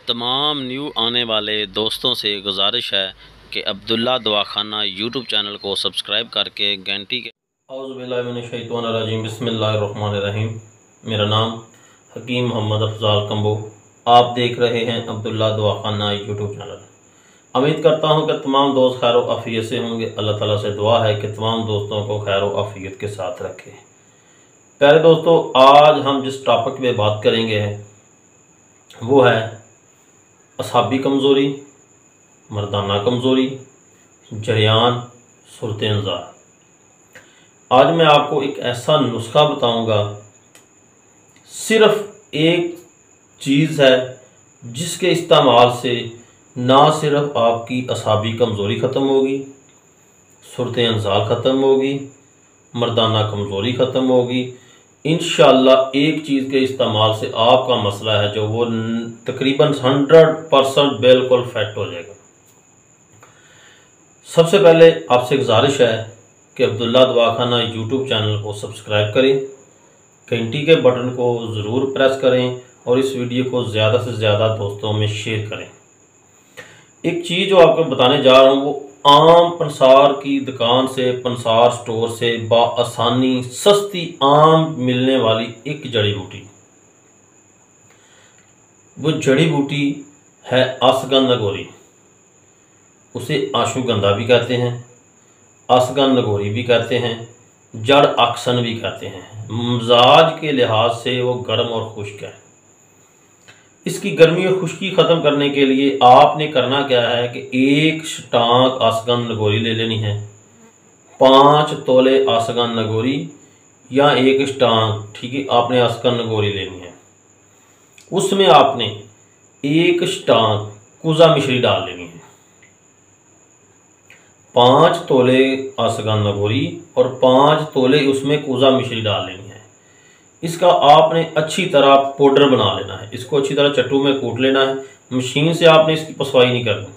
तमाम न्यू आने वाले दोस्तों से गुजारिश है कि अब्दुल्ला दवाखाना यूट्यूब चैनल को सब्सक्राइब करके घंटी के औज़ुबिल्लाहिमिनश्शैतानिर्रजीम बिस्मिल्लाहिर्रहमानिर्रहीम। मेरा नाम हकीम मोहम्मद अफजाल कम्बो। आप देख रहे हैं अब्दुल्ला दवाखाना यूट्यूब चैनल। उम्मीद करता हूं कि तमाम दोस्त खैर व आफियत से होंगे। अल्लाह ताला से दुआ है कि तमाम दोस्तों को खैर व आफियत के साथ रखे। प्यारे दोस्तों, आज हम जिस टॉपिक पे बात करेंगे वो है असाबी कमज़ोरी, मर्दाना कमज़ोरी, जरियान, सूरत इंज़ाल। आज मैं आपको एक ऐसा नुस्खा बताऊंगा, सिर्फ एक चीज़ है जिसके इस्तेमाल से ना सिर्फ आपकी असाबी कमज़ोरी ख़त्म होगी, सूरत इंज़ाल ख़त्म होगी, मर्दाना कमज़ोरी ख़त्म होगी। इंशाअल्लाह एक चीज़ के इस्तेमाल से आपका मसला है जो वो तकरीबन 100% बिल्कुल फिट हो जाएगा। सबसे पहले आपसे गुजारिश है कि अब्दुल्ला दवाखाना यूट्यूब चैनल को सब्सक्राइब करें, घंटी के बटन को ज़रूर प्रेस करें और इस वीडियो को ज़्यादा से ज़्यादा दोस्तों में शेयर करें। एक चीज़ जो आपको बताने जा रहा हूँ वो आम पंसार की दुकान से, पंसार स्टोर से बआसानी सस्ती आम मिलने वाली एक जड़ी बूटी। वो जड़ी बूटी है असगन नगोरी। उसे आशुगंधा भी कहते हैं, असगन नगोरी भी कहते हैं, जड़ अक्सन भी कहते हैं। मिजाज के लिहाज से वो गर्म और खुश्क है। इसकी गर्मी और खुश्की ख़त्म करने के लिए आपने करना क्या है कि एक टांग असगन नगोरी ले लेनी है, 5 तोले असगन नगोरी या एक टांग, ठीक है, आपने असगन नगोरी लेनी है। उसमें आपने एक टांग कुजा मिश्री डाल लेनी है। 5 तोले असगन नगोरी और 5 तोले उसमें कुजा मिश्री डाल लेनी है। इसका आपने अच्छी तरह पाउडर बना लेना है। इसको अच्छी तरह चट्टू में कूट लेना है। मशीन से आपने इसकी पसवाई नहीं करनी।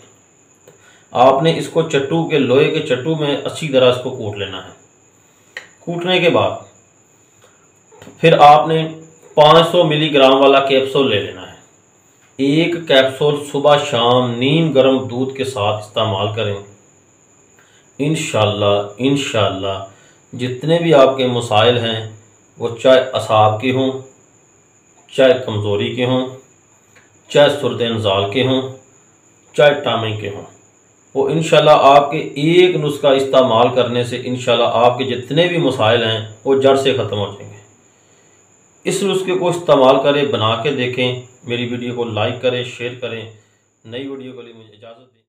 आपने इसको चट्टू के, लोहे के चट्टू में अच्छी तरह इसको कूट लेना है। कूटने के बाद फिर आपने 500 मिलीग्राम वाला कैप्सूल ले लेना है। एक कैप्सूल सुबह शाम नीम गर्म दूध के साथ इस्तेमाल करें। इंशाअल्लाह जितने भी आपके मसाइल हैं वो चाहे असाब के हों, चाहे कमज़ोरी के हों, चाहे सूरत इंज़ाल के हों, चाहे टामे के हों, वो इंशाल्लाह आपके एक नुस्खा इस्तेमाल करने से इंशाल्लाह आपके जितने भी मसाइल हैं वो जड़ से ख़त्म हो जाएंगे। इस नुस्खे को इस्तेमाल करें, बना के देखें। मेरी वीडियो को लाइक करें, शेयर करें। नई वीडियो के लिए मुझे इजाज़त दें।